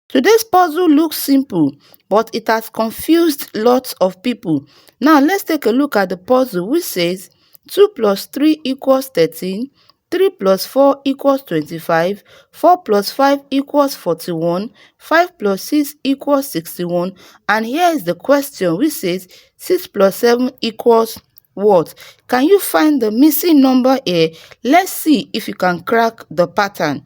Today's puzzle looks simple, but it has confused lots of people. Now let's take a look at the puzzle which says 2 plus 3 equals 13, 3 plus 4 equals 25, 4 plus 5 equals 41, 5 plus 6 equals 61, and here is the question which says 6 plus 7 equals what? Can you find the missing number here? Let's see if you can crack the pattern.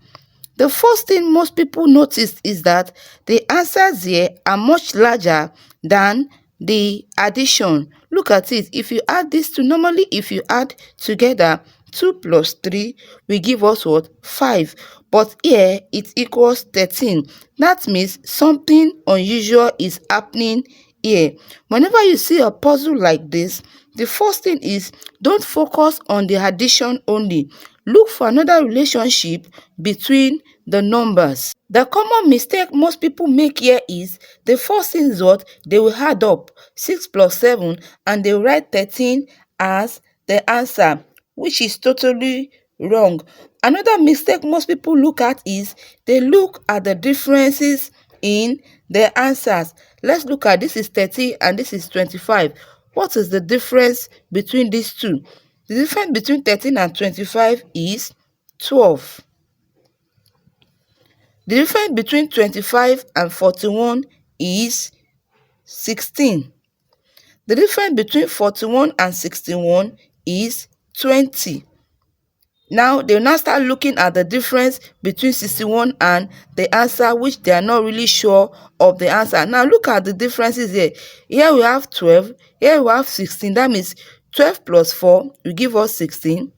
The first thing most people noticed is that the answers here are much larger than the addition. Look at it. If you add these two, normally if you add together 2 plus 3 will give us what? 5. But here it equals 13. That means something unusual is happening here. Whenever you see a puzzle like this, the first thing is don't focus on the addition only. Look for another relationship between the numbers. The common mistake most people make here is the first thing is what? They will add up 6 plus 7 and they will write 13 as the answer, which is totally wrong. Another mistake most people look at is they look at the differences in the answers. Let's look at this is 13 and this is 25. What is the difference between these two? The difference between 13 and 25 is 12. The difference between 25 and 41 is 16. The difference between 41 and 61 is 20. Now, they'll now start looking at the difference between 61 and the answer, which they are not really sure of the answer. Now, look at the differences here. Here we have 12. Here we have 16. That means 12 plus 4 will give us 16.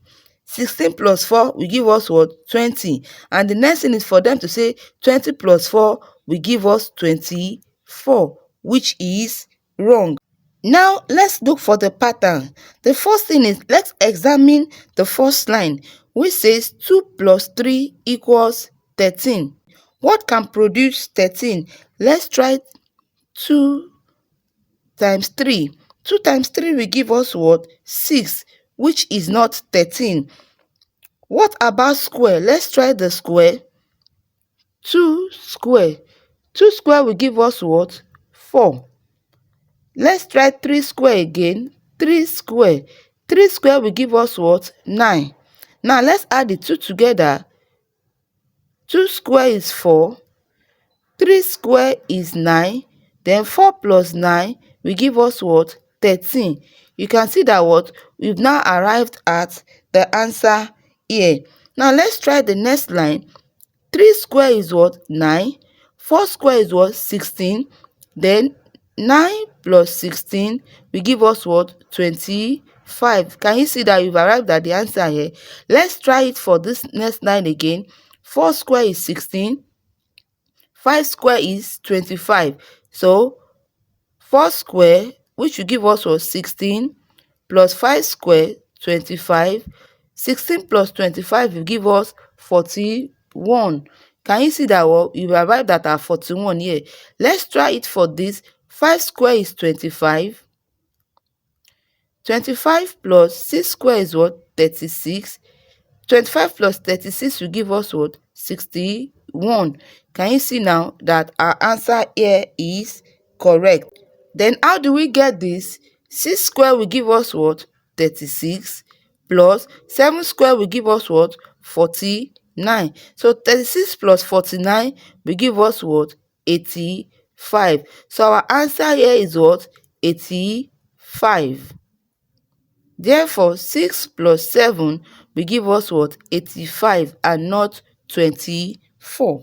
16 plus 4 will give us what? 20. And the next thing is for them to say 20 plus 4 will give us 24, which is wrong. Now, let's look for the pattern. The first thing is, let's examine the first line, which says 2 plus 3 equals 13. What can produce 13? Let's try 2 times 3. 2 times 3 will give us what? 6, which is not 13. What about square? Let's try the square. 2 square. 2 square will give us what? 4. Let's try 3 square again. 3 square. 3 square will give us what? 9. Now let's add the 2 together. 2 square is 4. 3 square is 9. Then 4 plus 9 will give us what? 13. You can see that what? We've now arrived at the answer here. Now let's try the next line. 3 square is what? 9. 4 square is what? 16. Then 9 plus 16 will give us what? 25. Can you see that you've arrived at the answer here? Let's try it for this next line again. 4 square is 16. 5 square is 25. So 4 square, which will give us what? 16, plus 5 square, 25. 16 plus 25 will give us 41. Can you see that you've arrived at our 41 here? Let's try it for this. 5 square is 25. 25 plus 6 square is what? 36. 25 plus 36 will give us what? 61. Can you see now that our answer here is correct? Then how do we get this? 6 square will give us what? 36. Plus 7 square will give us what? 49. So 36 plus 49 will give us what? 85. So our answer here is what? 85. Therefore, 6 plus 7 will give us what? 85 and not 24.